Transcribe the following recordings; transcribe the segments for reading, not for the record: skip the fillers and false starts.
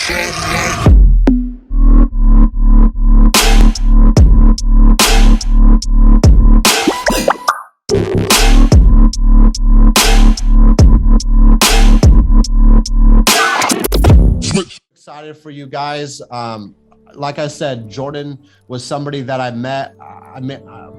Excited for you guys. Like I said, Jordan was somebody that I met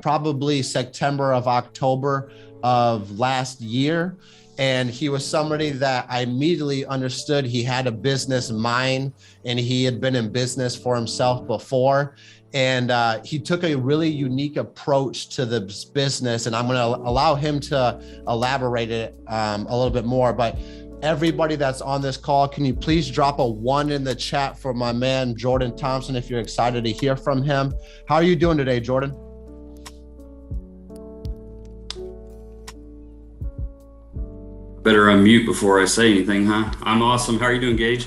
probably September of October of last year. And he was somebody that I immediately understood he had a business mind and he had been in business for himself before. And he took a really unique approach to the business. And I'm going to allow him to elaborate it a little bit more. But everybody that's on this call, can you please drop a 1 in the chat for my man, Jordan Thompson, if you're excited to hear from him. How are you doing today, Jordan? Better unmute before I say anything, huh? I'm awesome. How are you doing, Gage?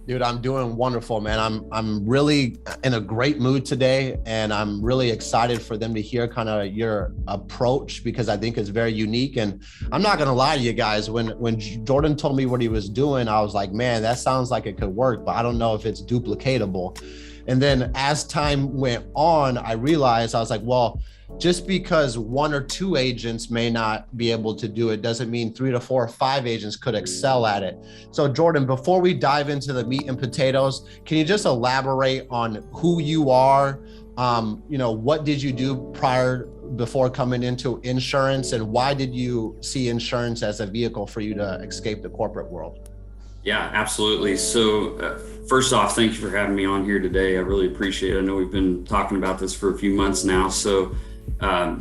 Dude, I'm doing wonderful, man. I'm really in a great mood today, and I'm really excited for them to hear kind of your approach because I think it's very unique. And I'm not gonna lie to you guys, when Jordan told me what he was doing, I was like, man, that sounds like it could work, but I don't know if it's duplicatable. And then as time went on, I realized, I was like, well, just because 1 or 2 agents may not be able to do it doesn't mean 3 to 4 or 5 agents could excel at it. So Jordan, before we dive into the meat and potatoes, can you just elaborate on who you are? What did you do before coming into insurance, and why did you see insurance as a vehicle for you to escape the corporate world? Yeah, absolutely. So first off, thank you for having me on here today. I really appreciate it. I know we've been talking about this for a few months now. So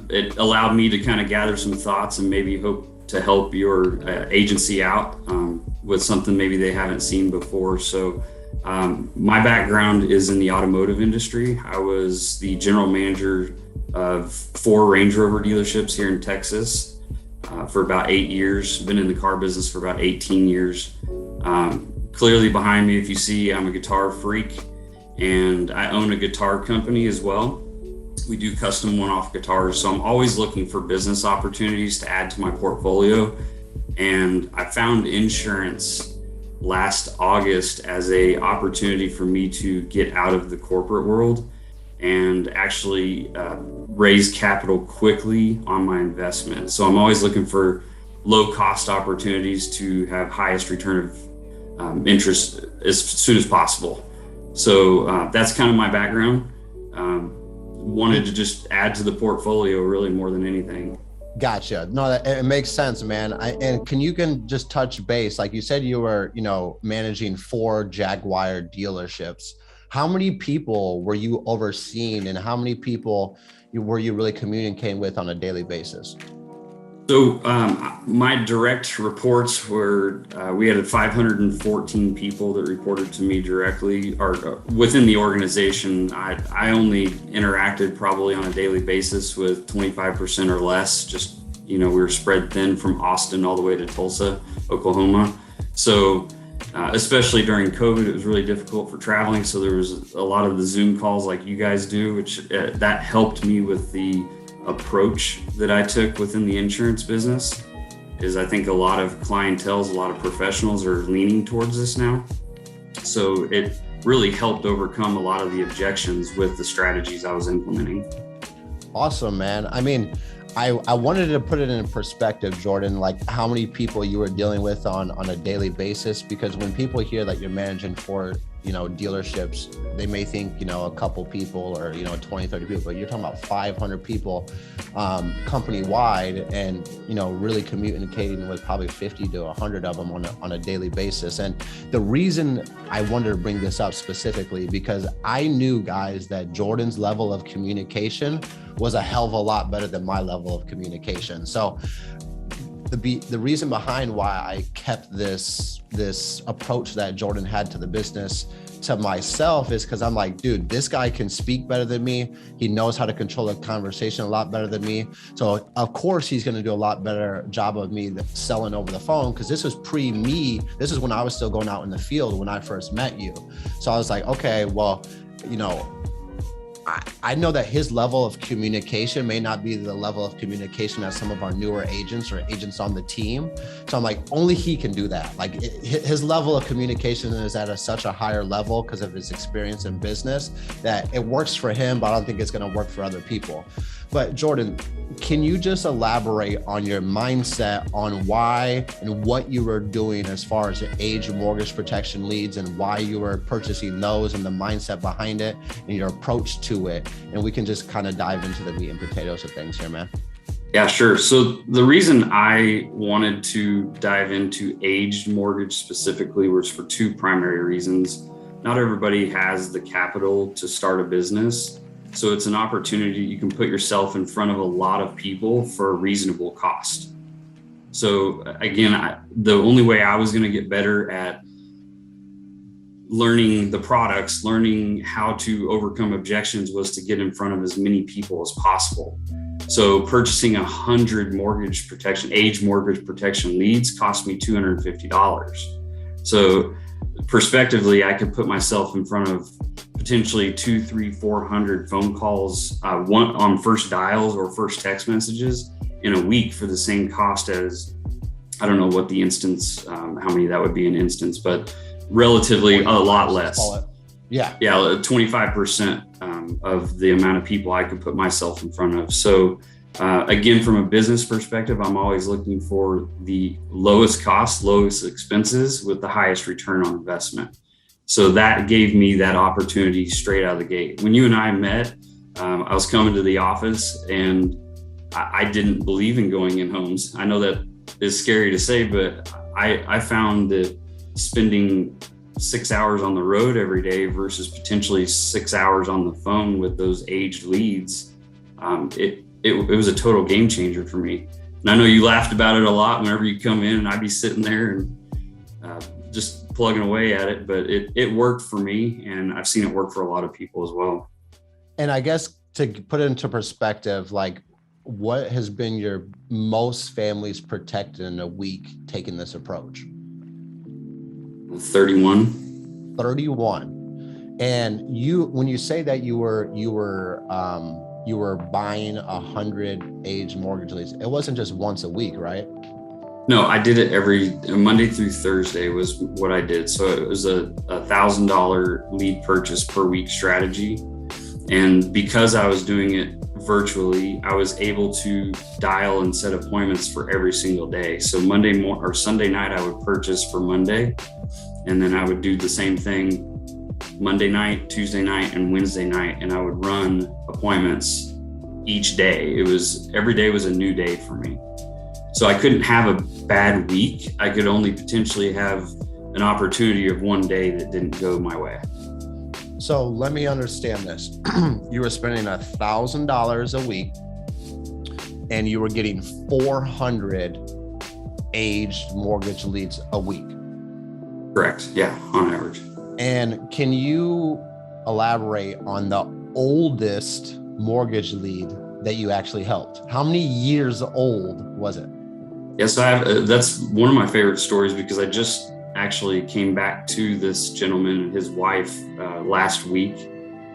it allowed me to kind of gather some thoughts and maybe hope to help your agency out with something maybe they haven't seen before. So my background is in the automotive industry. I was the general manager of 4 Range Rover dealerships here in Texas for about 8 years. Been in the car business for about 18 years. Clearly behind me, if you see, I'm a guitar freak, and I own a guitar company as well. We do custom one-off guitars, so I'm always looking for business opportunities to add to my portfolio. And I found insurance last August as a opportunity for me to get out of the corporate world and actually raise capital quickly on my investment. So I'm always looking for low-cost opportunities to have highest return of interest as soon as possible. So that's kind of my background. Wanted to just add to the portfolio really more than anything. Gotcha. No, it makes sense, man. And you can just touch base, like you said, you were, managing 4 Jaguar dealerships. How many people were you overseeing, and how many people were you really communicating with on a daily basis? So my direct reports were, we had 514 people that reported to me directly, or within the organization. I only interacted probably on a daily basis with 25% or less. Just, we were spread thin from Austin all the way to Tulsa, Oklahoma. So especially during COVID, it was really difficult for traveling. So there was a lot of the Zoom calls like you guys do, which that helped me with the approach that I took within the insurance business. Is I think a lot of clientele, a lot of professionals are leaning towards this now. So it really helped overcome a lot of the objections with the strategies I was implementing. Awesome, man. I mean, I wanted to put it in perspective, Jordan, like how many people you were dealing with on a daily basis, because when people hear that you're managing 4 dealerships, they may think, a couple people or, 20, 30 people, but you're talking about 500 people company wide, and, really communicating with probably 50 to 100 of them on a daily basis. And the reason I wanted to bring this up specifically, because I knew, guys, that Jordan's level of communication was a hell of a lot better than my level of communication. So the reason behind why I kept this approach that Jordan had to the business to myself is because I'm like, dude, this guy can speak better than me. He knows how to control a conversation a lot better than me. So of course he's going to do a lot better job of me selling over the phone, because this was pre-me. This is when I was still going out in the field when I first met you. So I was like, okay, well, I know that his level of communication may not be the level of communication as some of our newer agents or agents on the team. So I'm like, only he can do that. Like his level of communication is at such a higher level because of his experience in business that it works for him, but I don't think it's going to work for other people. But Jordan, can you just elaborate on your mindset on why and what you were doing as far as age mortgage protection leads and why you were purchasing those and the mindset behind it and your approach to it? And we can just kind of dive into the meat and potatoes of things here, man. Yeah, sure. So the reason I wanted to dive into aged mortgage specifically was for two primary reasons. Not everybody has the capital to start a business. So it's an opportunity. You can put yourself in front of a lot of people for a reasonable cost. So again, the only way I was going to get better at learning the products, learning how to overcome objections was to get in front of as many people as possible. So purchasing 100 age mortgage protection leads cost me $250. So prospectively, I could put myself in front of potentially 200, 300, 400 phone calls, one on first dials or first text messages in a week for the same cost as, I don't know what the instance, how many that would be an instance, but relatively a lot less. Yeah, 25% of the amount of people I could put myself in front of. So again, from a business perspective, I'm always looking for the lowest cost, lowest expenses with the highest return on investment. So that gave me that opportunity straight out of the gate. When you and I met, I was coming to the office and I didn't believe in going in homes. I know that is scary to say, but I found that spending 6 hours on the road every day versus potentially 6 hours on the phone with those aged leads, it was a total game changer for me. And I know you laughed about it a lot whenever you come in and I'd be sitting there and just plugging away at it, but it worked for me and I've seen it work for a lot of people as well. And I guess to put it into perspective, like what has been your most families protected in a week taking this approach? 31. And when you say that you were buying 100 age mortgage leads, it wasn't just once a week, right? No, I did it every Monday through Thursday was what I did. So it was a $1,000 lead purchase per week strategy. And because I was doing it virtually, I was able to dial and set appointments for every single day. So Sunday night, I would purchase for Monday, and then I would do the same thing Monday night, Tuesday night, and Wednesday night. And I would run appointments each day. Every day was a new day for me. So I couldn't have a bad week. I could only potentially have an opportunity of one day that didn't go my way. So let me understand this. You were spending $1,000 a week and you were getting 400 aged mortgage leads a week. Correct. Yeah, on average. And can you elaborate on the oldest mortgage lead that you actually helped? How many years old was it? Yes, that's one of my favorite stories because I just actually came back to this gentleman and his wife last week,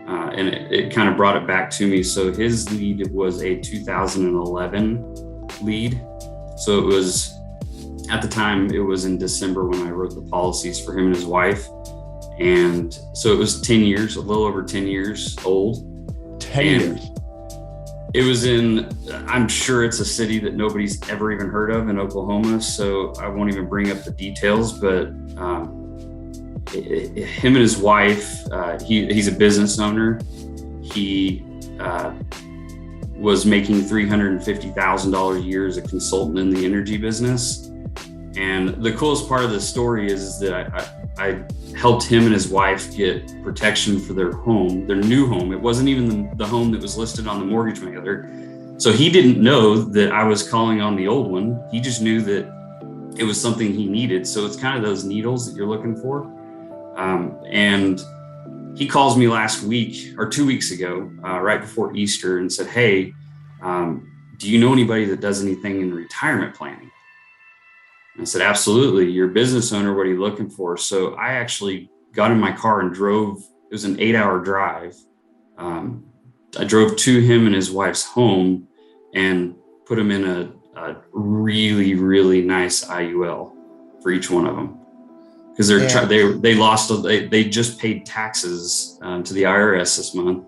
and it kind of brought it back to me. So his lead was a 2011 lead. So it was, at the time, it was in December when I wrote the policies for him and his wife. And so it was 10 years, a little over 10 years old. 10 years. It was I'm sure it's a city that nobody's ever even heard of in Oklahoma, so I won't even bring up the details, but him and his wife, he's a business owner. He was making $350,000 a year as a consultant in the energy business. And the coolest part of the story is that I helped him and his wife get protection for their home, their new home. It wasn't even the home that was listed on the mortgage mailer. So he didn't know that I was calling on the old one. He just knew that it was something he needed. So it's kind of those needles that you're looking for. And he calls me last week or 2 weeks ago, right before Easter, and said, "Hey, do you know anybody that does anything in retirement planning?" I said, "Absolutely. You're a business owner. What are you looking for?" So I actually got in my car and drove. It was an 8-hour drive I drove to him and his wife's home and put him in a really, really nice IUL for each one of them. Because they just paid taxes to the IRS this month.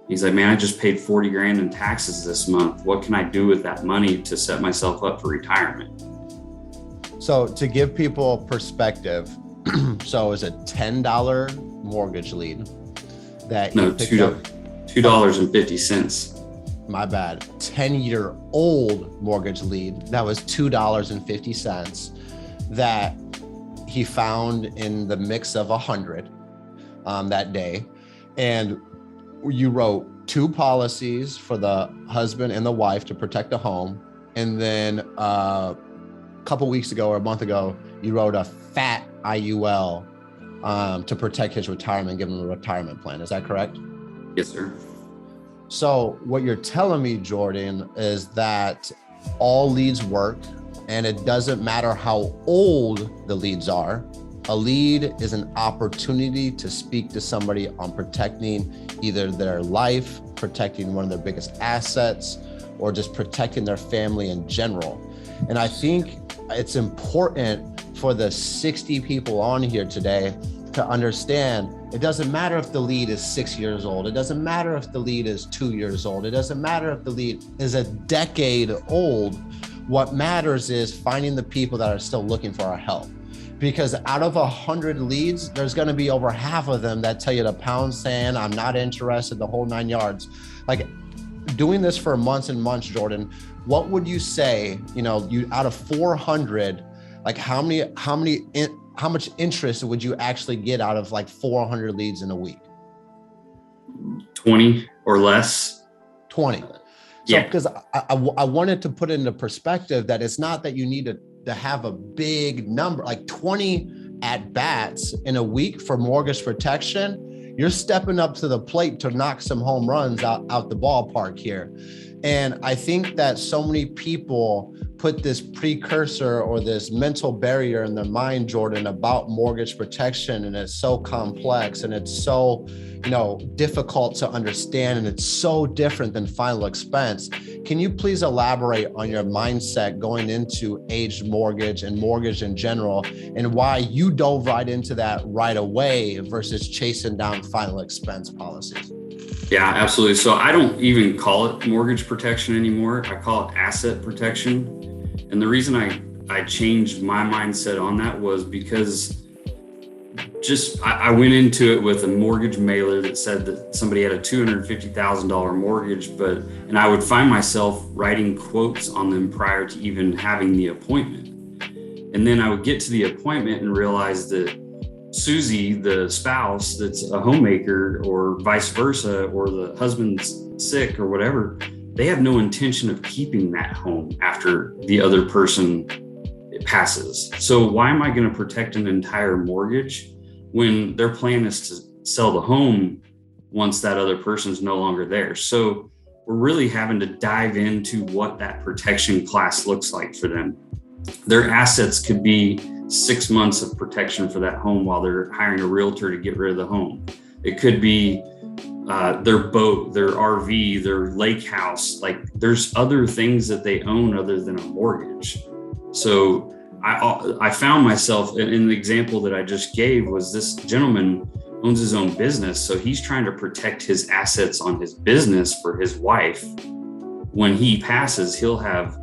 He's like, man, I just paid 40 grand in taxes this month. What can I do with that money to set myself up for retirement? So to give people perspective, so it's a $10 mortgage lead that no, $2.50. My bad. 10-year-old mortgage lead that was $2.50 that he found in the mix of 100 that day. And you wrote 2 policies for the husband and the wife to protect the home. And then a couple weeks ago or a month ago, you wrote a fat IUL to protect his retirement, give him a retirement plan. Is that correct? Yes, sir. So what you're telling me, Jordan, is that all leads work, and it doesn't matter how old the leads are. A lead is an opportunity to speak to somebody on protecting either their life, protecting one of their biggest assets, or just protecting their family in general. And I think it's important for the 60 people on here today to understand it doesn't matter if the lead is 6 years old. It doesn't matter if the lead is 2 years old. It doesn't matter if the lead is a decade old. What matters is finding the people that are still looking for our help. Because out of 100 leads, there's going to be over half of them that tell you to pound sand, I'm not interested, the whole 9 yards. Like doing this for months and months, Jordan, what would you say, you out of 400, like how much interest would you actually get out of like 400 leads in a week? 20 or less. 20. So, yeah. Because I wanted to put it into perspective that it's not that you need to have a big number, like 20 at bats in a week for mortgage protection. You're stepping up to the plate to knock some home runs out the ballpark here. And I think that so many people put this precursor or this mental barrier in their mind, Jordan, about mortgage protection. And it's so complex and it's so, difficult to understand. And it's so different than final expense. Can you please elaborate on your mindset going into aged mortgage and mortgage in general and why you dove right into that right away versus chasing down final expense policies? Yeah, absolutely. So I don't even call it mortgage protection anymore. I call it asset protection. And the reason I changed my mindset on that was because I went into it with a mortgage mailer that said that somebody had a $250,000 mortgage, and I would find myself writing quotes on them prior to even having the appointment. And then I would get to the appointment and realize that Susie, the spouse that's a homemaker or vice versa, or the husband's sick or whatever, they have no intention of keeping that home after the other person passes. So why am I going to protect an entire mortgage when their plan is to sell the home once that other person's no longer there? So we're really having to dive into what that protection class looks like for them. Their assets could be 6 months of protection for that home while they're hiring a realtor to get rid of the home. It could be their boat, their RV, their lake house. Like there's other things that they own other than a mortgage. So I found myself in the example that I just gave was this gentleman owns his own business. So he's trying to protect his assets on his business for his wife. When he passes, he'll have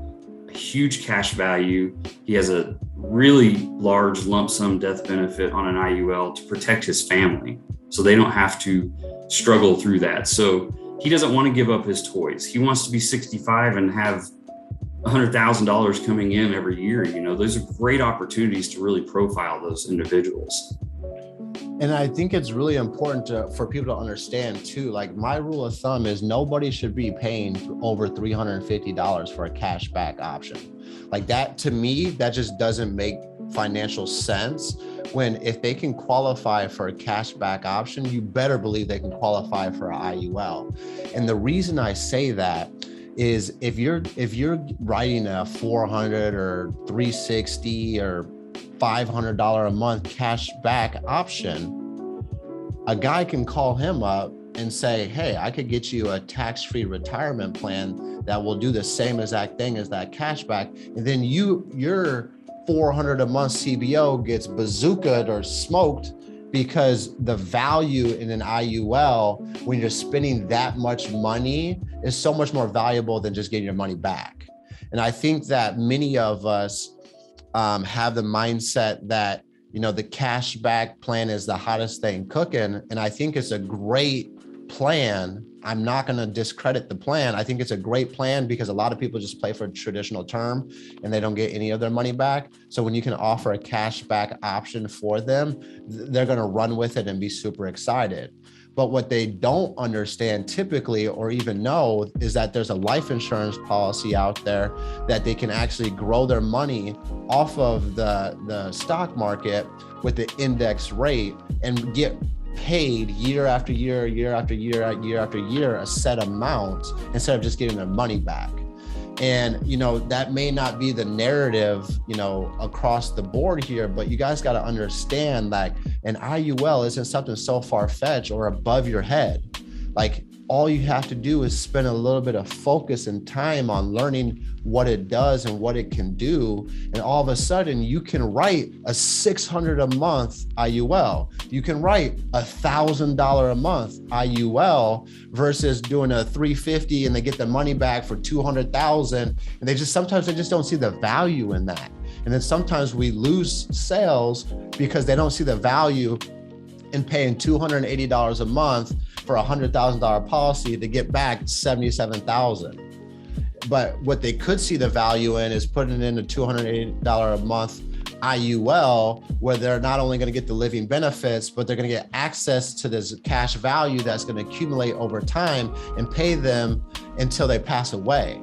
a huge cash value. He has a really large lump sum death benefit on an IUL to protect his family, so they don't have to struggle through that. So he doesn't want to give up his toys. He wants to be 65 and have $100,000 coming in every year. Those are great opportunities to really profile those individuals. And I think it's really important for people to understand too, like my rule of thumb is nobody should be paying over $350 for a cash back option. Like that, to me, that just doesn't make financial sense. When if they can qualify for a cash back option, you better believe they can qualify for an IUL. And the reason I say that is if you're writing a $400 or $360 or $500 a month cash back option, a guy can call him up and say, hey, I could get you a tax-free retirement plan that will do the same exact thing as that cashback. And then your $400 a month CBO gets bazookaed or smoked because the value in an IUL, when you're spending that much money, is so much more valuable than just getting your money back. And I think that many of us have the mindset that, the cashback plan is the hottest thing cooking. And I think it's a great plan. I'm not going to discredit the plan. I think it's a great plan because a lot of people just play for a traditional term and they don't get any of their money back. So when you can offer a cashback option for them, they're going to run with it and be super excited. But what they don't understand typically or even know is that there's a life insurance policy out there that they can actually grow their money off of the stock market with the index rate and get paid year after year, year after year, year after year, a set amount instead of just getting their money back. And, that may not be the narrative, across the board here, but you guys got to understand that an IUL isn't something so far-fetched or above your head. Like, all you have to do is spend a little bit of focus and time on learning what it does and what it can do. And all of a sudden you can write a $600 a month IUL. You can write $1,000 a month IUL versus doing a $350 and they get the money back for $200,000. And sometimes they just don't see the value in that. And then sometimes we lose sales because they don't see the value in paying $280 a month for a $100,000 policy to get back $77,000. But what they could see the value in is putting in a $280 a month IUL, where they're not only going to get the living benefits, but they're going to get access to this cash value that's going to accumulate over time and pay them until they pass away.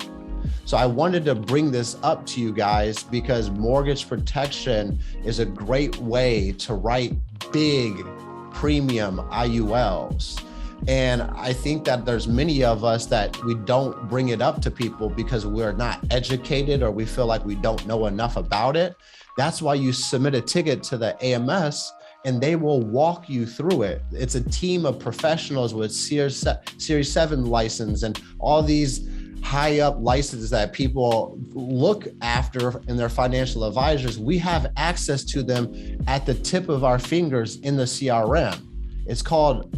So I wanted to bring this up to you guys because mortgage protection is a great way to write big premium IULs. And I think that there's many of us that we don't bring it up to people because we're not educated or we feel like we don't know enough about it. That's why you submit a ticket to the AMS and they will walk you through it. It's a team of professionals with Series 7 license and all these high up licenses that people look after in their financial advisors. We have access to them at the tip of our fingers in the CRM. It's called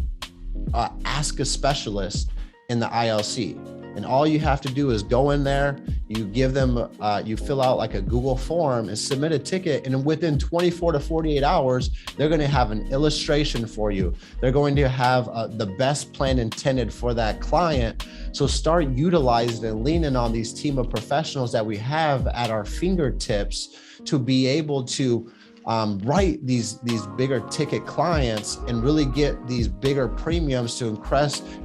Ask a Specialist in the ILC. And all you have to do is go in there, you give them, you fill out like a Google form and submit a ticket. And within 24 to 48 hours, they're going to have an illustration for you. They're going to have the best plan intended for that client. So start utilizing and leaning on these team of professionals that we have at our fingertips to be able to write these bigger ticket clients and really get these bigger premiums to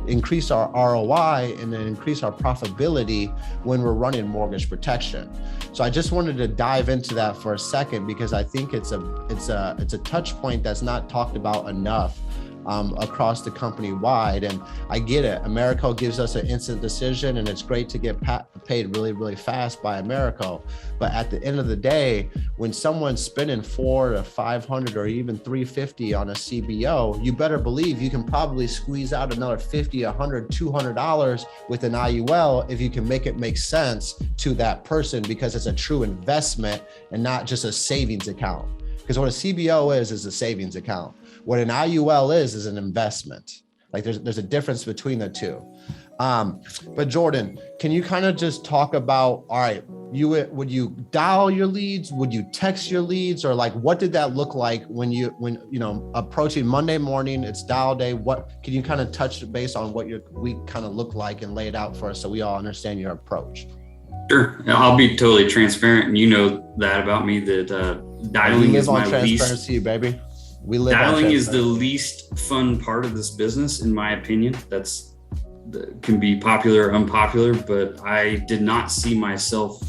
increase our ROI and then increase our profitability when we're running mortgage protection. So I just wanted to dive into that for a second because I think it's a touch point that's not talked about enough across the company wide. And I get it. Americo gives us an instant decision and it's great to get paid really, really fast by Americo. But at the end of the day, when someone's spending $400 to $500 or even $350 on a CBO, you better believe you can probably squeeze out another $50, $100, $200 with an IUL if you can make it make sense to that person because it's a true investment and not just a savings account. Because what a CBO is a savings account. What an IUL is an investment. Like there's a difference between the two. But Jordan, can you kind of just talk about, all right, would you dial your leads? Would you text your leads? Or like, what did that look like when approaching Monday morning, it's dial day? What can you kind of touch base on what your week kind of looked like and lay it out for us so we all understand your approach? Sure. I'll be totally transparent. And you know that about me, that dialing is my transparency, baby. Dialing is the least fun part of this business, in my opinion. Can be popular or unpopular, but I did not see myself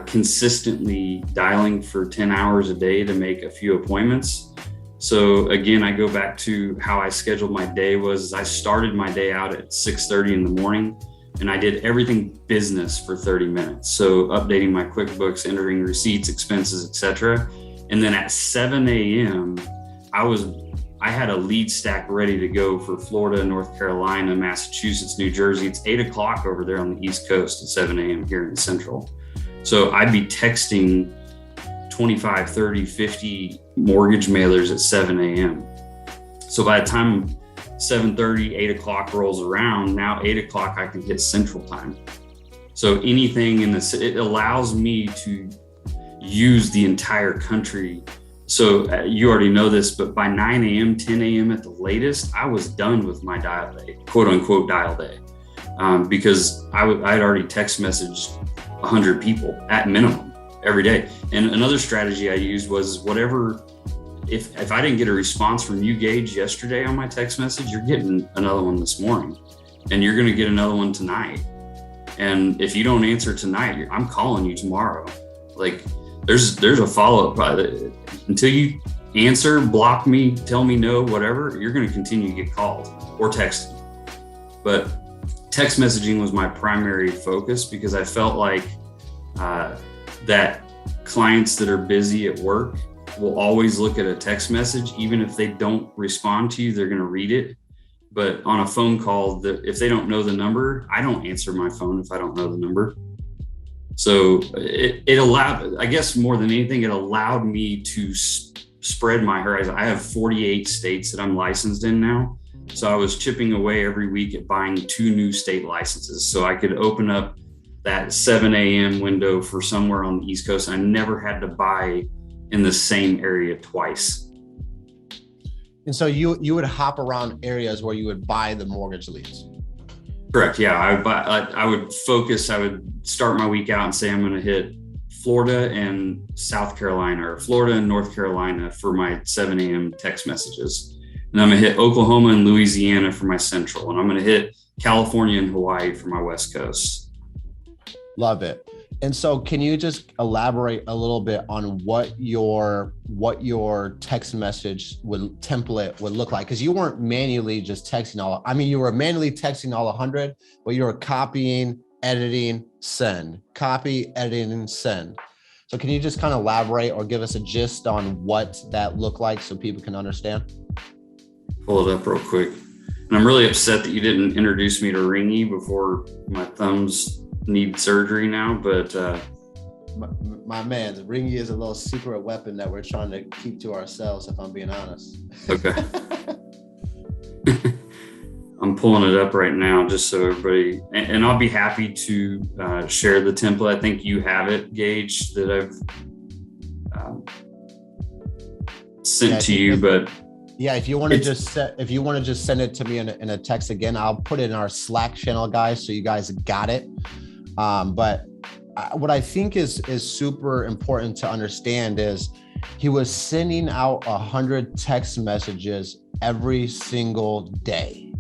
consistently dialing for 10 hours a day to make a few appointments. So again, I go back to how I scheduled my day. I started my day out at 6:30 in the morning and I did everything business for 30 minutes. So updating my QuickBooks, entering receipts, expenses, etc. And then at 7 a.m., I was I had a lead stack ready to go for Florida, North Carolina, Massachusetts, New Jersey. It's 8 o'clock over there on the East Coast at 7 a.m. here in the Central. So I'd be texting 25, 30, 50 mortgage mailers at 7 a.m. So by the time 7:30, 8 o'clock rolls around, now 8 o'clock I can hit Central Time. So anything in this, it allows me to use the entire country. So you already know this, but by 9 a.m., 10 a.m. at the latest, I was done with my dial day, quote unquote dial day, because I'd already text messaged 100 people at minimum every day. And another strategy I used was whatever, if I didn't get a response from you, Gage, yesterday on my text message, you're getting another one this morning, and you're going to get another one tonight. And if you don't answer tonight, I'm calling you tomorrow. Like there's a follow-up. Until you answer, block me, tell me no, whatever, you're going to continue to get called or texted. But text messaging was my primary focus because I felt like that clients that are busy at work will always look at a text message. Even if they don't respond to you, they're going to read it. But on a phone call, if they don't know the number, I don't answer my phone if I don't know the number. So it allowed, I guess more than anything, it allowed me to spread my horizon. I have 48 states that I'm licensed in now. So I was chipping away every week at buying 2 new state licenses so I could open up that 7 a.m. window for somewhere on the East Coast. I never had to buy in the same area twice. And so you would hop around areas where you would buy the mortgage leads. Correct. Yeah. I would focus. I would start my week out and say, I'm going to hit Florida and South Carolina, or Florida and North Carolina for my 7 a.m. text messages. And I'm going to hit Oklahoma and Louisiana for my central. And I'm going to hit California and Hawaii for my West Coast. Love it. And so can you just elaborate a little bit on what your text message template would look like? Because you weren't manually just texting you were manually texting all 100, but you were copying, editing, send, copy, editing, send. So can you just kind of elaborate or give us a gist on what that looked like so people can understand? Pull it up real quick. And I'm really upset that you didn't introduce me to Ringy before my thumbs need surgery now, but my man, Ringy is a little secret weapon that we're trying to keep to ourselves, if I'm being honest. Okay. I'm pulling it up right now just so everybody, and I'll be happy to share the template. I think you have it, Gage, that I've sent to you, but yeah, if you want to just send it to me in a text again, I'll put it in our Slack channel, guys, so you guys got it. But what I think is super important to understand is he was sending out 100 text messages every single day.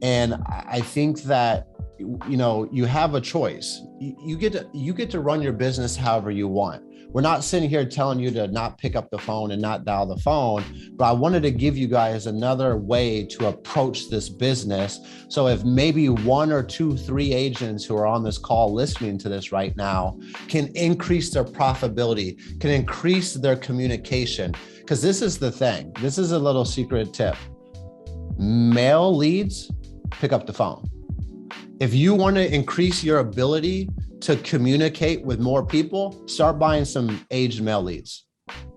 And I think that, you have a choice. You get to run your business however you want. We're not sitting here telling you to not pick up the phone and not dial the phone, but I wanted to give you guys another way to approach this business. So if maybe 1 or 2, 3 agents who are on this call listening to this right now can increase their profitability, can increase their communication, because this is the thing. This is a little secret tip. Mail leads, pick up the phone. If you want to increase your ability to communicate with more people, start buying some aged mail leads,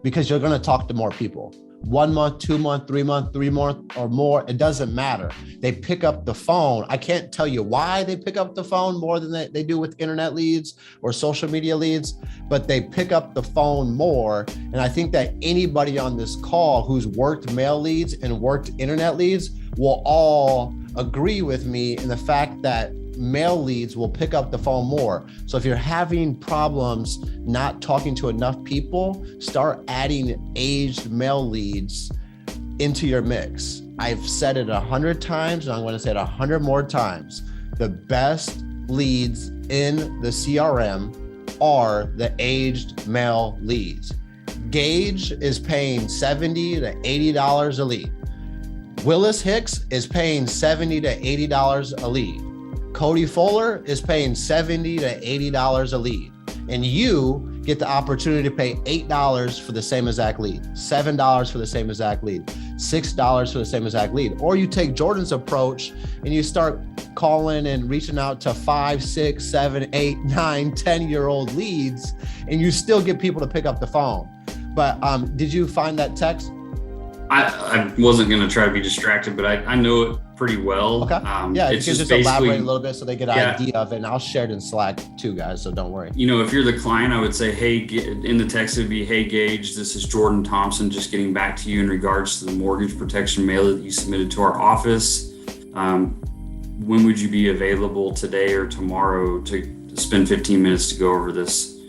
because you're going to talk to more people. 1 month, 2 month, 3 month, 3 month or more, it doesn't matter. They pick up the phone. I can't tell you why they pick up the phone more than they do with internet leads or social media leads, but they pick up the phone more. And I think that anybody on this call who's worked mail leads and worked internet leads will all agree with me in the fact that mail leads will pick up the phone more. So if you're having problems not talking to enough people, start adding aged mail leads into your mix. I've said it 100 times and I'm going to say it 100 more times. The best leads in the CRM are the aged mail leads. Gage is paying $70 to $80 a lead. Willis Hicks is paying $70 to $80 a lead. Cody Fuller is paying $70 to $80 a lead. And you get the opportunity to pay $8 for the same exact lead, $7 for the same exact lead. $6 for the same exact lead. Or you take Jordan's approach and you start calling and reaching out to 5, 6, 7, 8, 9, 10-year-old leads, and you still get people to pick up the phone. But did you find that text? I wasn't going to try to be distracted, but I know it pretty well. Okay. Yeah, you can just elaborate a little bit so they get an idea of it. And I'll share it in Slack too, guys, so don't worry. You know, if you're the client, I would say, hey, in the text, it'd be, hey, Gage, this is Jordan Thompson, just getting back to you in regards to the mortgage protection mailer that you submitted to our office. When would you be available today or tomorrow to spend 15 minutes to go over this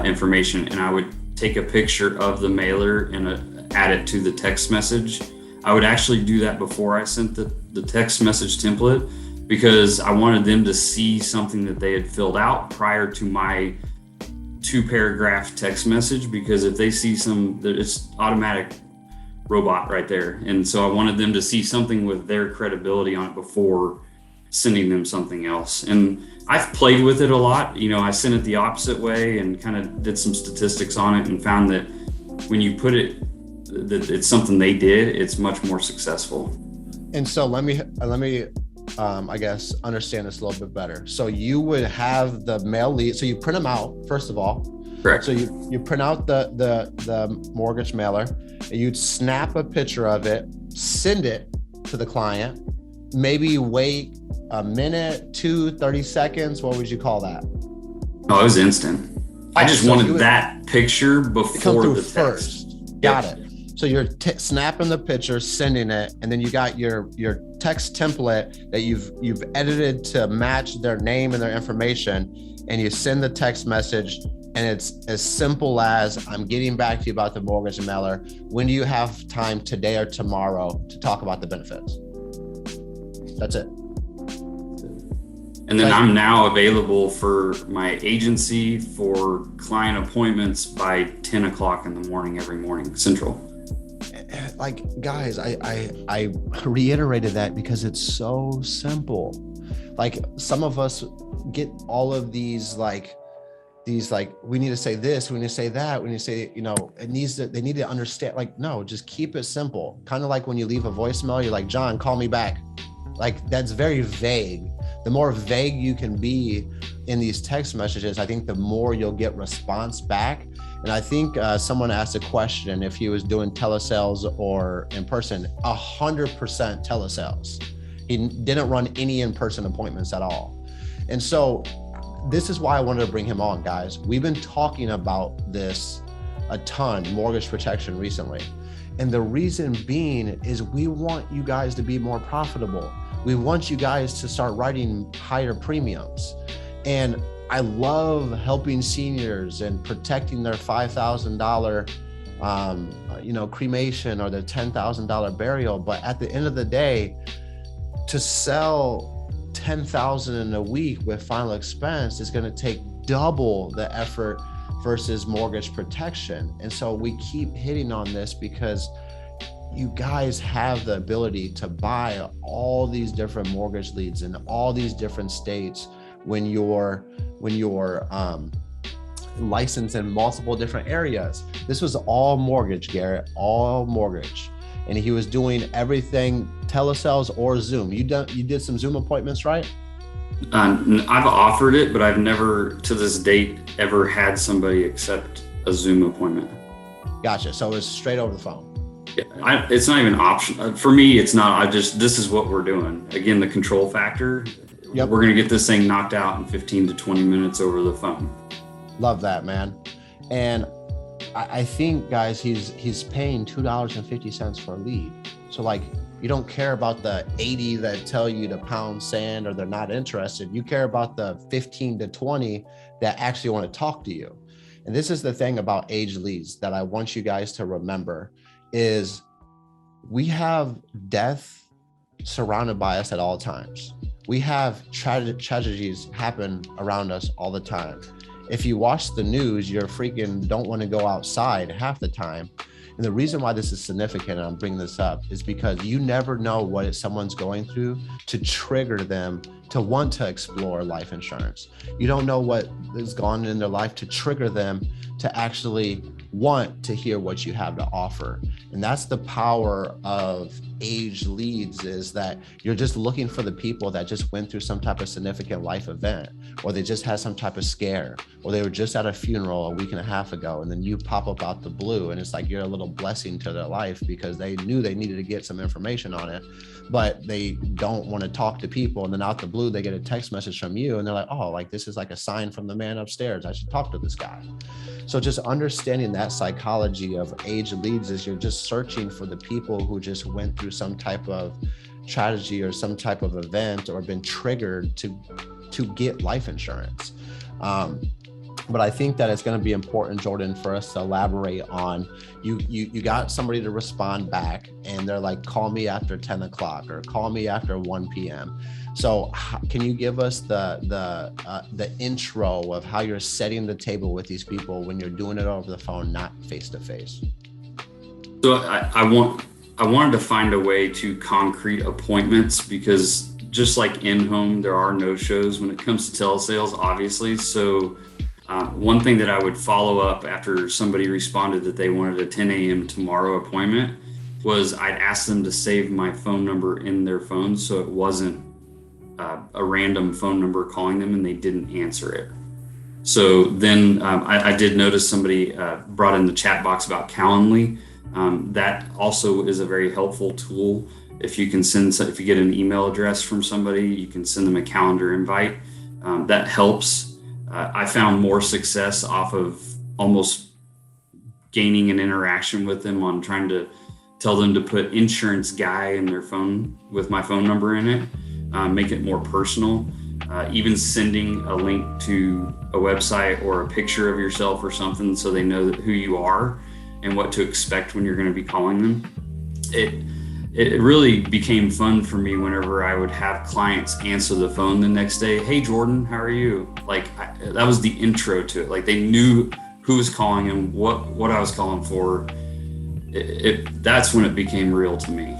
information? And I would take a picture of the mailer and add it to the text message. I would actually do that before I sent the text message template, because I wanted them to see something that they had filled out prior to my 2-paragraph text message, because if they see it's automatic robot right there. And so I wanted them to see something with their credibility on it before sending them something else. And I've played with it a lot. You know, I sent it the opposite way and kind of did some statistics on it and found that when you put it, that it's something they did, it's much more successful. And so let me I guess understand this a little bit better. So you would have the mail lead. So you print them out, first of all. Correct. So you print out the mortgage mailer, and you'd snap a picture of it, send it to the client. Maybe wait a minute, 2, 30 seconds. What would you call that? Oh, it was instant. I just wanted that picture before the text. First. Got it. So you're snapping the picture, sending it, and then you got your text template that you've edited to match their name and their information, and you send the text message, and it's as simple as, I'm getting back to you about the mortgage mailer. When do you have time, today or tomorrow, to talk about the benefits? That's it. And then I'm now available for my agency for client appointments by 10 o'clock in the morning, every morning, Central. Like, guys, I reiterated that because it's so simple. Like, some of us get all of these we need to say this, we need to say that, we need to say, you know, they need to understand. Like, no, just keep it simple. Kind of like when you leave a voicemail, you're like, John, call me back. Like, that's very vague. The more vague you can be in these text messages, I think the more you'll get response back. And I think someone asked a question if he was doing telesales or in person. 100% telesales. He didn't run any in-person appointments at all. And so this is why I wanted to bring him on, guys. We've been talking about this a ton, mortgage protection, recently. And the reason being is we want you guys to be more profitable. We want you guys to start writing higher premiums. And I love helping seniors and protecting their $5,000 cremation or their $10,000 burial. But at the end of the day, to sell $10,000 in a week with final expense is going to take double the effort versus mortgage protection. And so we keep hitting on this because you guys have the ability to buy all these different mortgage leads in all these different states when you're licensed in multiple different areas. This was all mortgage, Garrett, all mortgage. And he was doing everything telesales or Zoom. You did some Zoom appointments, right? I've offered it, but I've never to this date ever had somebody accept a Zoom appointment. Gotcha. So it's straight over the phone. Yeah, it's not even an option. For me, it's not. This is what we're doing. Again, the control factor. Yep. We're going to get this thing knocked out in 15 to 20 minutes over the phone. Love that, man. And I think, guys, he's paying $2.50 for a lead. So, like, you don't care about the 80 that tell you to pound sand or they're not interested. You care about the 15 to 20 that actually want to talk to you. And this is the thing about age leads that I want you guys to remember is we have death surrounded by us at all times. We have tragedies happen around us all the time. If you watch the news, you're freaking don't want to go outside half the time. And the reason why this is significant, and I'm bringing this up, is because you never know what someone's going through to trigger them to want to explore life insurance. You don't know what has gone in their life to trigger them to actually want to hear what you have to offer. And that's the power of age leads, is that you're just looking for the people that just went through some type of significant life event, or they just had some type of scare, or they were just at a funeral a week and a half ago, and then you pop up out the blue, and it's like you're a little blessing to their life because they knew they needed to get some information on it, but they don't want to talk to people. And then out the blue, they get a text message from you, and they're like, oh, like this is like a sign from the man upstairs. I should talk to this guy. So just understanding that psychology of age leads is you're just searching for the people who just went through some type of tragedy or some type of event or been triggered to get life insurance. But I think that it's going to be important, Jordan, for us to elaborate on, you got somebody to respond back and they're like, call me after 10 o'clock or call me after 1 p.m. So can you give us the intro of how you're setting the table with these people when you're doing it over the phone, not face to face? So I wanted to find a way to concrete appointments, because just like in-home, there are no-shows when it comes to telesales, obviously. So one thing that I would follow up after somebody responded that they wanted a 10 a.m. tomorrow appointment was I'd ask them to save my phone number in their phone, so it wasn't a random phone number calling them and they didn't answer it. So then I did notice somebody brought in the chat box about Calendly. That also is a very helpful tool. If you get an email address from somebody, you can send them a calendar invite. That helps. I found more success off of almost gaining an interaction with them on trying to tell them to put insurance guy in their phone with my phone number in it, make it more personal. Even sending a link to a website or a picture of yourself or something so they know who you are and what to expect when you're going to be calling them. It really became fun for me whenever I would have clients answer the phone the next day. Hey, Jordan, how are you? That was the intro to it. Like they knew who was calling them, what I was calling for. That's when it became real to me.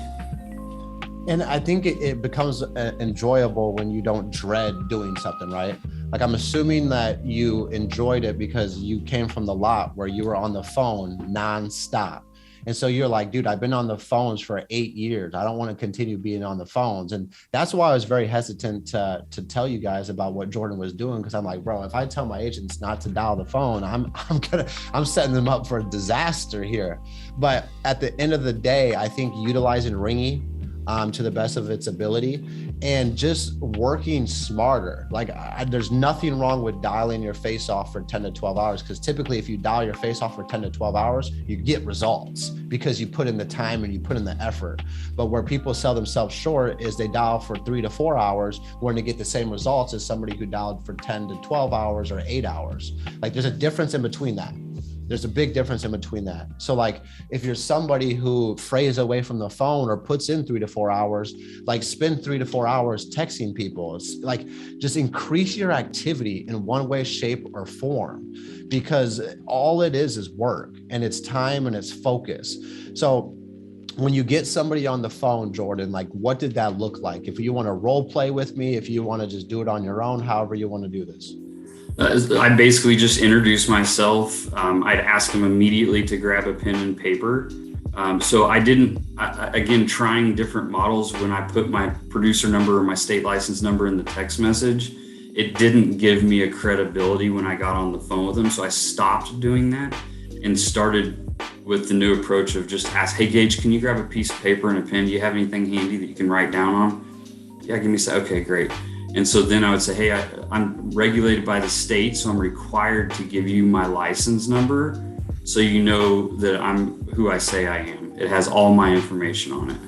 And I think it becomes enjoyable when you don't dread doing something, right? Like I'm assuming that you enjoyed it because you came from the lot where you were on the phone nonstop. And so you're like, dude, I've been on the phones for 8 years. I don't want to continue being on the phones. And that's why I was very hesitant to tell you guys about what Jordan was doing. Cause I'm like, bro, if I tell my agents not to dial the phone, I'm setting them up for a disaster here. But at the end of the day, I think utilizing ringing to the best of its ability and just working smarter. Like there's nothing wrong with dialing your face off for 10 to 12 hours. Because typically if you dial your face off for 10 to 12 hours, you get results because you put in the time and you put in the effort. But where people sell themselves short is they dial for 3 to 4 hours when they get the same results as somebody who dialed for 10 to 12 hours or 8 hours. Like there's a difference in between that. There's a big difference in between that. So like if you're somebody who frays away from the phone or puts in 3 to 4 hours, like spend 3 to 4 hours texting people. It's like just increase your activity in one way, shape, or form, because all it is work and it's time and it's focus. So when you get somebody on the phone, Jordan, like what did that look like? If you want to role play with me, if you want to just do it on your own, however you want to do this. I basically just introduced myself. I'd ask them immediately to grab a pen and paper. So again, trying different models. When I put my producer number or my state license number in the text message, it didn't give me a credibility when I got on the phone with them. So I stopped doing that and started with the new approach of just ask, hey, Gage, can you grab a piece of paper and a pen? Do you have anything handy that you can write down on? Yeah, give me some. Okay, great. And so then I would say, hey, I'm regulated by the state, so I'm required to give you my license number so you know that I'm who I say I am. It has all my information on it.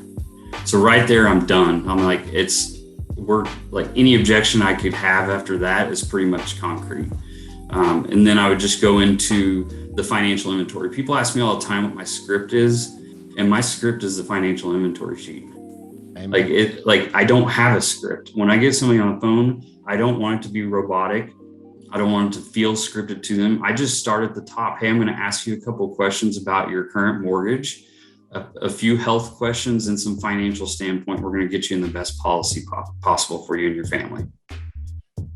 So right there, I'm done. I'm like, any objection I could have after that is pretty much concrete. And then I would just go into the financial inventory. People ask me all the time what my script is, and my script is the financial inventory sheet. Amen. I don't have a script. When I get somebody on the phone, I don't want it to be robotic. I don't want it to feel scripted to them. I just start at the top. Hey, I'm going to ask you a couple of questions about your current mortgage, a few health questions, and some financial standpoint. We're going to get you in the best policy possible for you and your family.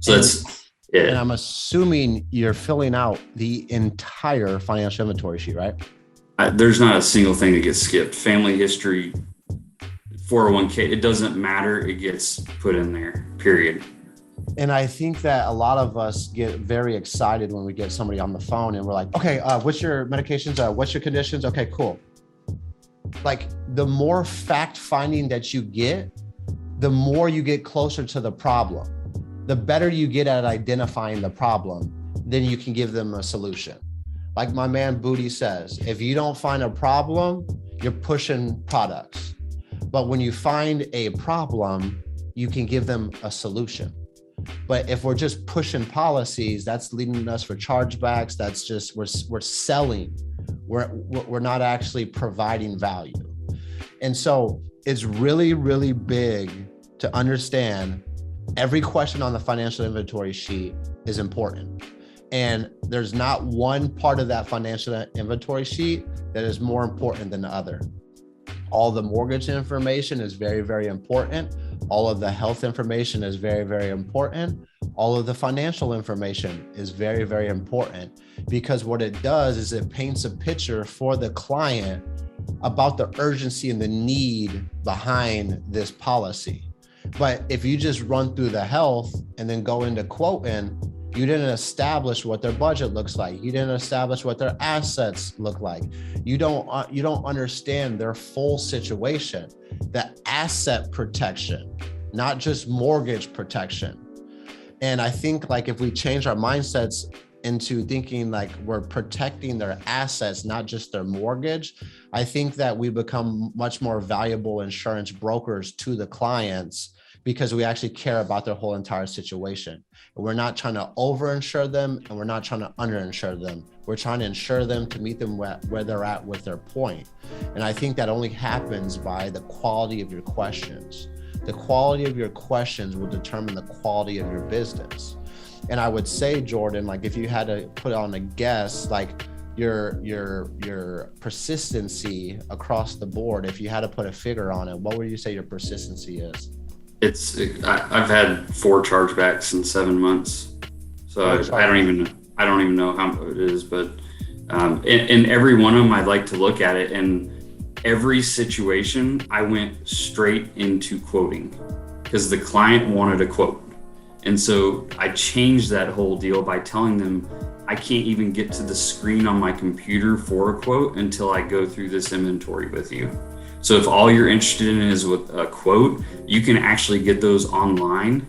So that's it. And I'm assuming you're filling out the entire financial inventory sheet, right? There's not a single thing that gets skipped. Family history, 401k, it doesn't matter. It gets put in there, period. And I think that a lot of us get very excited when we get somebody on the phone and we're like, okay, what's your medications? What's your conditions? Okay, cool. Like the more fact finding that you get, the more you get closer to the problem. The better you get at identifying the problem, then you can give them a solution. Like my man Booty says, if you don't find a problem, you're pushing products. But when you find a problem, you can give them a solution. But if we're just pushing policies, that's leading us for chargebacks. That's just, we're selling. We're not actually providing value. And so it's really, really big to understand every question on the financial inventory sheet is important. And there's not one part of that financial inventory sheet that is more important than the other. All the mortgage information is very, very important. All of the health information is very, very important. All of the financial information is very, very important, because what it does is it paints a picture for the client about the urgency and the need behind this policy. But if you just run through the health and then go into quoting, you didn't establish what their budget looks like. You didn't establish what their assets look like. You don't understand their full situation, the asset protection, not just mortgage protection. And I think like if we change our mindsets into thinking like we're protecting their assets, not just their mortgage, I think that we become much more valuable insurance brokers to the clients, because we actually care about their whole entire situation. And we're not trying to overinsure them, and we're not trying to underinsure them. We're trying to insure them to meet them where they're at with their point. And I think that only happens by the quality of your questions. The quality of your questions will determine the quality of your business. And I would say, Jordan, like if you had to put on a guess, like your persistency across the board, if you had to put a figure on it, what would you say your persistency is? I've had 4 chargebacks in 7 months, so I don't even know how it is, but in every one of them, I'd like to look at it, and every situation I went straight into quoting because the client wanted a quote, and so I changed that whole deal by telling them I can't even get to the screen on my computer for a quote until I go through this inventory with you. So if all you're interested in is with a quote, you can actually get those online.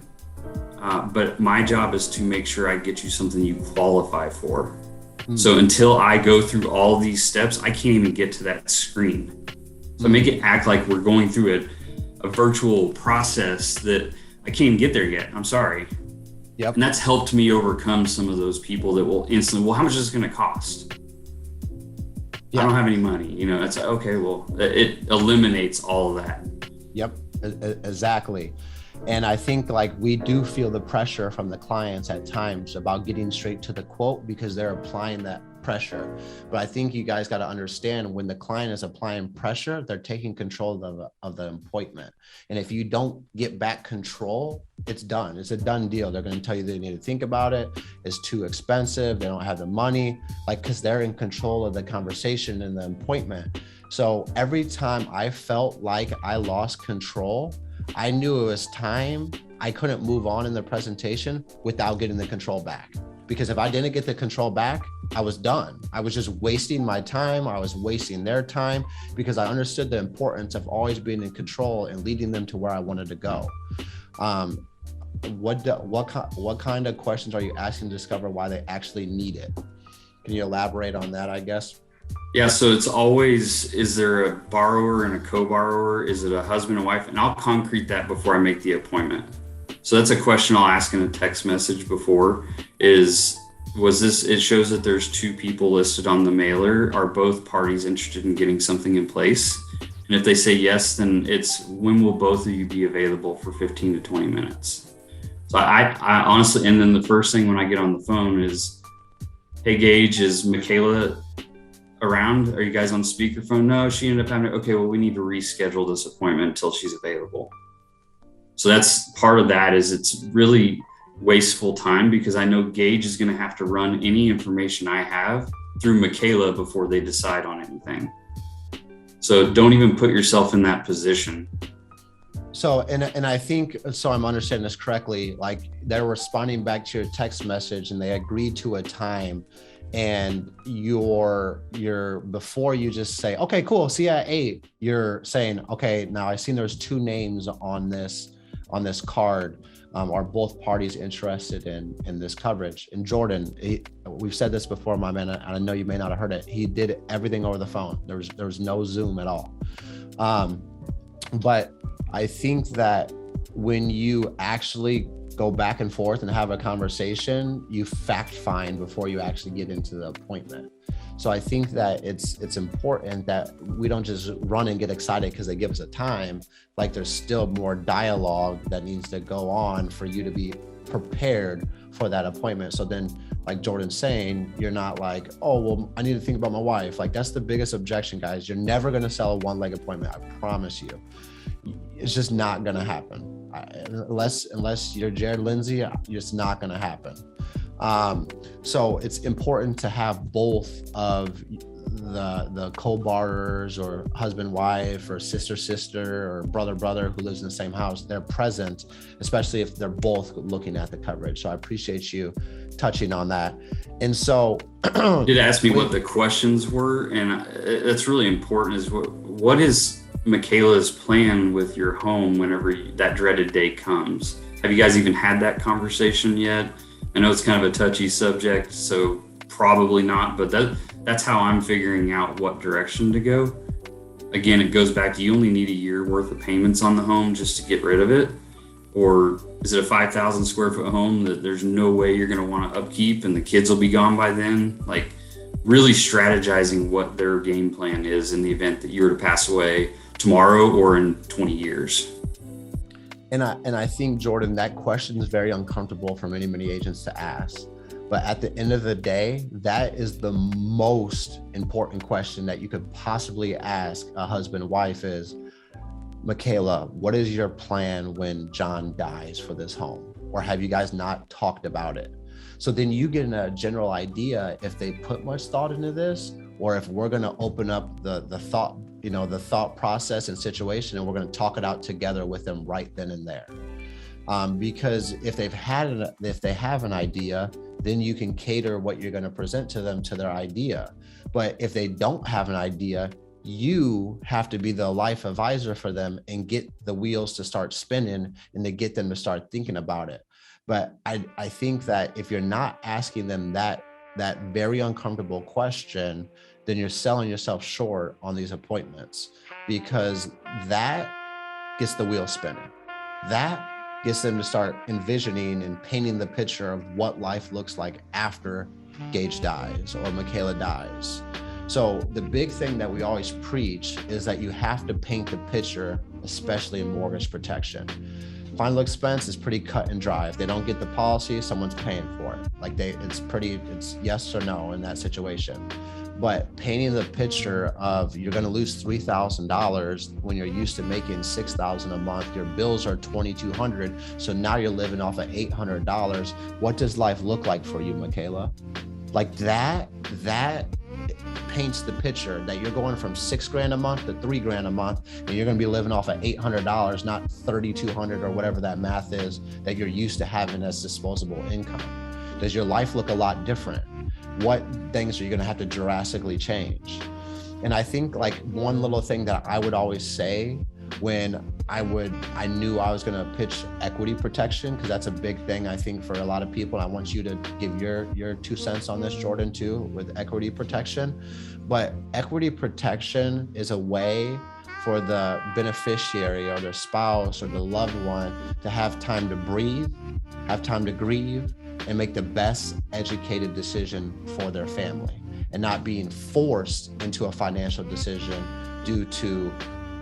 But my job is to make sure I get you something you qualify for. Mm-hmm. So until I go through all these steps, I can't even get to that screen. So make it act like we're going through a virtual process that I can't even get there yet. I'm sorry. Yep. And that's helped me overcome some of those people that will instantly, well, how much is this going to cost? I don't have any money, it's okay. Well, it eliminates all of that. Yep, exactly. And I think like we do feel the pressure from the clients at times about getting straight to the quote because they're applying that pressure. But I think you guys got to understand when the client is applying pressure, they're taking control of the appointment. And if you don't get back control, it's done. It's a done deal. They're going to tell you they need to think about it. It's too expensive. They don't have the money, because they're in control of the conversation and the appointment. So every time I felt like I lost control, I knew it was time. I couldn't move on in the presentation without getting the control back. Because if I didn't get the control back, I was done. I was just wasting my time. I was wasting their time, because I understood the importance of always being in control and leading them to where I wanted to go. What kind of questions are you asking to discover why they actually need it? Can you elaborate on that, I guess? Yeah, so it's always, is there a borrower and a co-borrower? Is it a husband and wife? And I'll concrete that before I make the appointment. So that's a question I'll ask in a text message before it shows that there's 2 people listed on the mailer. Are both parties interested in getting something in place? And if they say yes, then it's when will both of you be available for 15 to 20 minutes? So I honestly, and then the first thing when I get on the phone is, hey, Gage, is Michaela around? Are you guys on speakerphone? No, she ended up having to, okay, well, we need to reschedule this appointment until she's available. So that's part of that, is it's really wasteful time, because I know Gage is going to have to run any information I have through Michaela before they decide on anything. So don't even put yourself in that position. So, and I think, so I'm understanding this correctly, like they're responding back to your text message and they agreed to a time, and you're before you just say, okay, cool, see you at 8, you're saying, okay, now I've seen there's 2 names on this card. Are both parties interested in this coverage? And Jordan, we've said this before, my man, and I know you may not have heard it. He did everything over the phone. There was no Zoom at all. But I think that when you actually go back and forth and have a conversation, you fact find before you actually get into the appointment. So I think that it's important that we don't just run and get excited because they give us a time. Like there's still more dialogue that needs to go on for you to be prepared for that appointment. So then, like Jordan's saying, you're not like, oh, well, I need to think about my wife. Like that's the biggest objection, guys. You're never going to sell a one-leg appointment. I promise you. It's just not going to happen. Unless you're Jared Lindsay, it's not going to happen. So it's important to have both of the co-borrowers or husband, wife, or sister, or brother who lives in the same house. They're present, especially if they're both looking at the coverage. So I appreciate you touching on that. And so you did ask me what the questions were, and that's really important, is what is Michaela's plan with your home whenever that dreaded day comes? Have you guys even had that conversation yet? I know it's kind of a touchy subject, so probably not, but that's how I'm figuring out what direction to go. Again, it goes back to, you only need a year worth of payments on the home just to get rid of it. Or is it a 5,000 square foot home that there's no way you're going to want to upkeep and the kids will be gone by then? Like really strategizing what their game plan is in the event that you were to pass away tomorrow or in 20 years. And I think, Jordan, that question is very uncomfortable for many agents to ask. But at the end of the day, that is the most important question that you could possibly ask a husband, wife is, Michaela, what is your plan when John dies for this home? Or have you guys not talked about it? So then you get a general idea if they put much thought into this, or if we're going to open up the thought, the thought process and situation, and we're going to talk it out together with them right then and there. Because if they have an idea, then you can cater what you're going to present to them to their idea. But if they don't have an idea, you have to be the life advisor for them and get the wheels to start spinning and to get them to start thinking about it. But I think that if you're not asking them that very uncomfortable question, then you're selling yourself short on these appointments, because that gets the wheel spinning. That gets them to start envisioning and painting the picture of what life looks like after Gage dies or Michaela dies. So the big thing that we always preach is that you have to paint the picture, especially in mortgage protection. Final expense is pretty cut and dry. If they don't get the policy, someone's paying for it. Like it's yes or no in that situation. But painting the picture of you're going to lose $3,000 when you're used to making $6,000 a month, your bills are $2,200, so now you're living off of $800. What does life look like for you, Michaela? Like that paints the picture that you're going from $6,000 a month to $3,000 a month, and you're going to be living off of $800, not $3,200 or whatever that math is that you're used to having as disposable income. Does your life look a lot different? What things are you going to have to drastically change? And I think like one little thing that I would always say when I knew I was going to pitch equity protection, because that's a big thing, I think, for a lot of people. And I want you to give your 2 cents on this, Jordan, too, with equity protection. But equity protection is a way for the beneficiary or their spouse or the loved one to have time to breathe, have time to grieve, and make the best educated decision for their family, and not being forced into a financial decision due to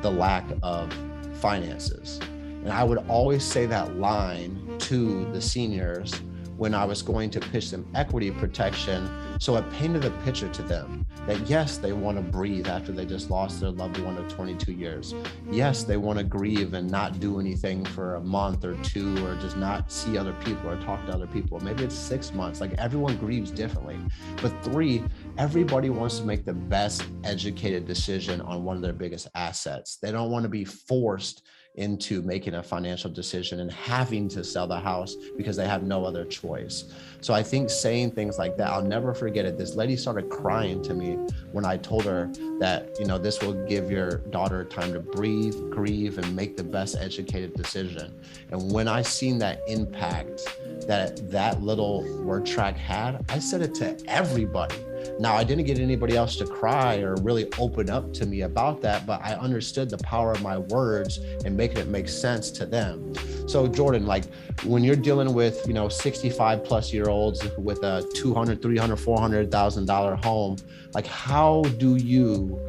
the lack of finances. And I would always say that line to the seniors when I was going to pitch them equity protection. So it painted a picture to them that yes, they want to breathe after they just lost their loved one of 22 years. Yes, they want to grieve and not do anything for a month or two, or just not see other people or talk to other people. Maybe it's 6 months. Like, everyone grieves differently. But 3, everybody wants to make the best educated decision on one of their biggest assets. They don't want to be forced into making a financial decision and having to sell the house because they have no other choice. So I think saying things like that, I'll never forget it. This lady started crying to me when I told her that, you know, this will give your daughter time to breathe, grieve, and make the best educated decision. And when I seen that impact that little word track had, I said it to everybody. Now, I didn't get anybody else to cry or really open up to me about that, but I understood the power of my words and making it make sense to them. So Jordan, like, when you're dealing with, you know, 65 plus year olds with a $200,000, $300,000, $400,000 home, like, how do you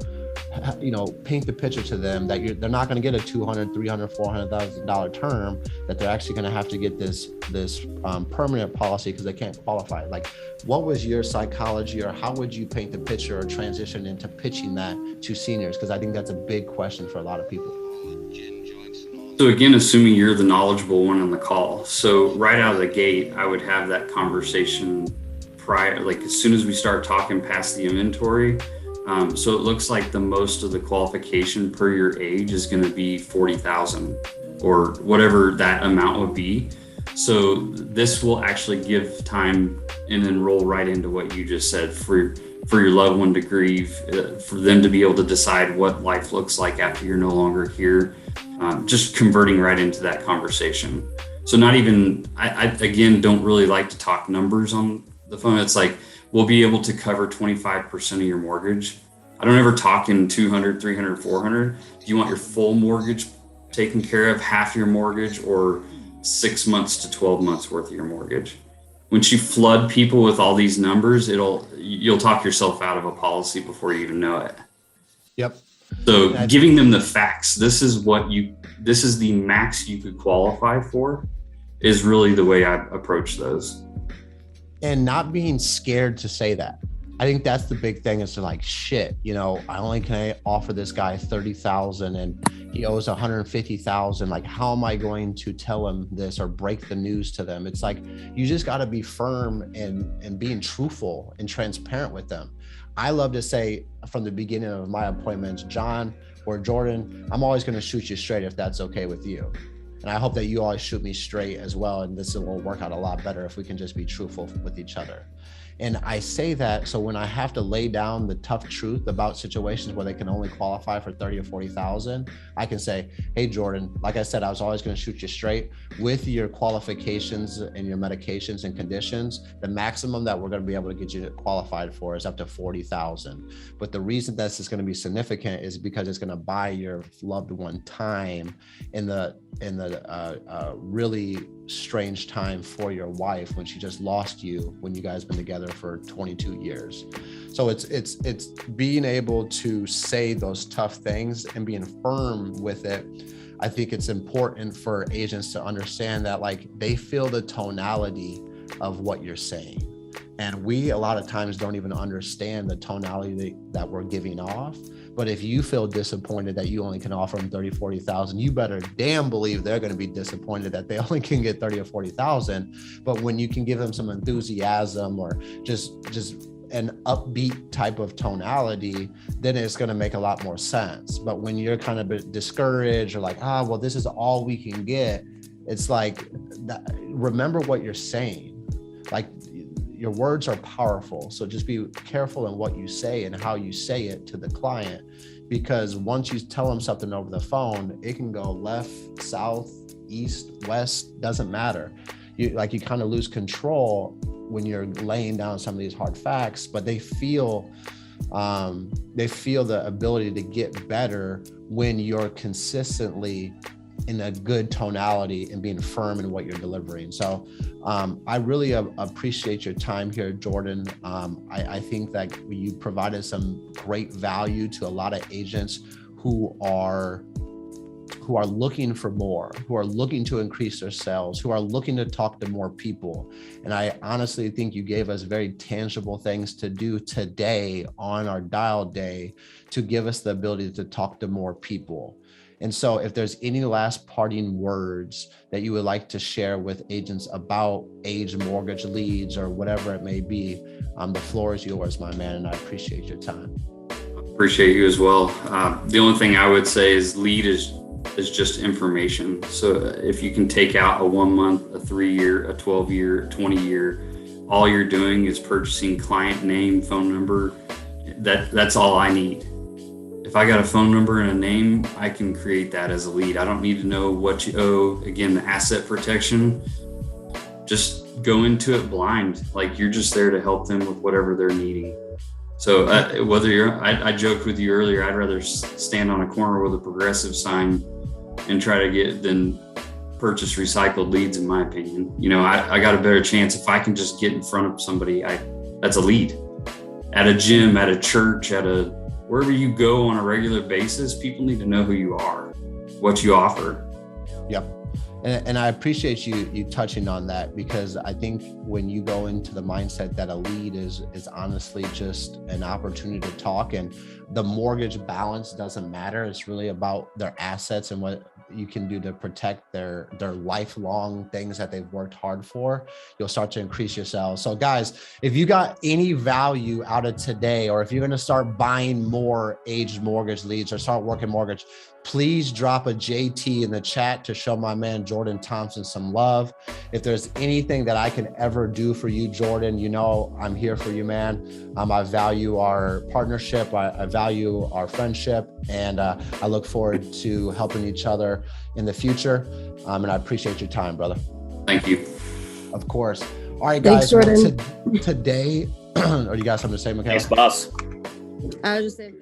paint the picture to them that they're not going to get a $200,000, $300,000, $400,000 term, that they're actually going to have to get this permanent policy because they can't qualify? Like, what was your psychology, or how would you paint the picture or transition into pitching that to seniors? Because I think that's a big question for a lot of people. So again, assuming you're the knowledgeable one on the call. So right out of the gate, I would have that conversation prior, like as soon as we start talking past the inventory. So it looks like the most of the qualification per your age is going to be 40,000 or whatever that amount would be. So this will actually give time and enroll right into what you just said for your loved one to grieve, for them to be able to decide what life looks like after you're no longer here. Just converting right into that conversation. So not even, I again, don't really like to talk numbers on the phone. It's like, we'll be able to cover 25% of your mortgage. I don't ever talk in 200, 300, 400. Do you want your full mortgage taken care of, half your mortgage, or 6 months to 12 months worth of your mortgage? Once you flood people with all these numbers, you'll talk yourself out of a policy before you even know it. Yep. So giving them the facts, this is the max you could qualify for, is really the way I approach those. And not being scared to say that. I think that's the big thing, is to like, shit, I only can offer this guy 30,000 and he owes 150,000. Like, how am I going to tell him this or break the news to them? It's like, you just got to be firm and being truthful and transparent with them. I love to say from the beginning of my appointments, John or Jordan, I'm always going to shoot you straight if that's okay with you. And I hope that you always shoot me straight as well. And this will work out a lot better if we can just be truthful with each other. And I say that so when I have to lay down the tough truth about situations where they can only qualify for 30 or 40,000, I can say, hey, Jordan, like I said, I was always going to shoot you straight with your qualifications and your medications and conditions. The maximum that we're going to be able to get you qualified for is up to 40,000. But the reason this is going to be significant is because it's going to buy your loved one time in the really strange time for your wife when she just lost you when you guys been together for 22 years. So it's being able to say those tough things and being firm with it. I think it's important for agents to understand that, like, they feel the tonality of what you're saying. And we a lot of times don't even understand the tonality that we're giving off. But if you feel disappointed that you only can offer them 30, 40,000, you better damn believe they're going to be disappointed that they only can get 30 or 40,000. But when you can give them some enthusiasm or just an upbeat type of tonality, then it's going to make a lot more sense. But when you're kind of discouraged or like, well, this is all we can get, it's like, remember what you're saying. Like, your words are powerful. So just be careful in what you say and how you say it to the client, because once you tell them something over the phone, it can go left, south, east, west, doesn't matter. You kind of lose control when you're laying down some of these hard facts, but they feel the ability to get better when you're consistently in a good tonality and being firm in what you're delivering. So I really appreciate your time here, Jordan. I think that you provided some great value to a lot of agents who are who are looking for more, who are looking to increase their sales, who are looking to talk to more people. And I honestly think you gave us very tangible things to do today on our dial day to give us the ability to talk to more people. And so if there's any last parting words that you would like to share with agents about age mortgage leads or whatever it may be, the floor is yours, my man, and I appreciate your time. Appreciate you as well. The only thing I would say is lead is just information. So if you can take out a 1 month, a 3 year, a 12 year, 20 year, all you're doing is purchasing client name, phone number. That's all I need. If I got a phone number and a name, I can create that as a lead. I don't need to know what you owe. Again, the asset protection, just go into it blind. Like you're just there to help them with whatever they're needing. So I joked with you earlier, I'd rather stand on a corner with a Progressive sign and try to get than purchase recycled leads, in my opinion. You know, I got a better chance if I can just get in front of somebody. That's a lead. At a gym, at a church, wherever you go on a regular basis, people need to know who you are, what you offer. Yep. And I appreciate you touching on that, because I think when you go into the mindset that a lead is honestly just an opportunity to talk, and the mortgage balance doesn't matter. It's really about their assets and what you can do to protect their lifelong things that they've worked hard for. You'll start to increase your sales. So guys, if you got any value out of today, or if you're going to start buying more aged mortgage leads or start working mortgage, please drop a JT in the chat to show my man Jordan Thompson some love. If there's anything that I can ever do for you, Jordan, you know I'm here for you, man. I value our partnership. I value our friendship, and I look forward to helping each other in the future. And I appreciate your time, brother. Thank you. Of course. All right, guys. Thanks, Jordan. Today, or you got something to say, Michaela? Thanks, boss. I was just saying.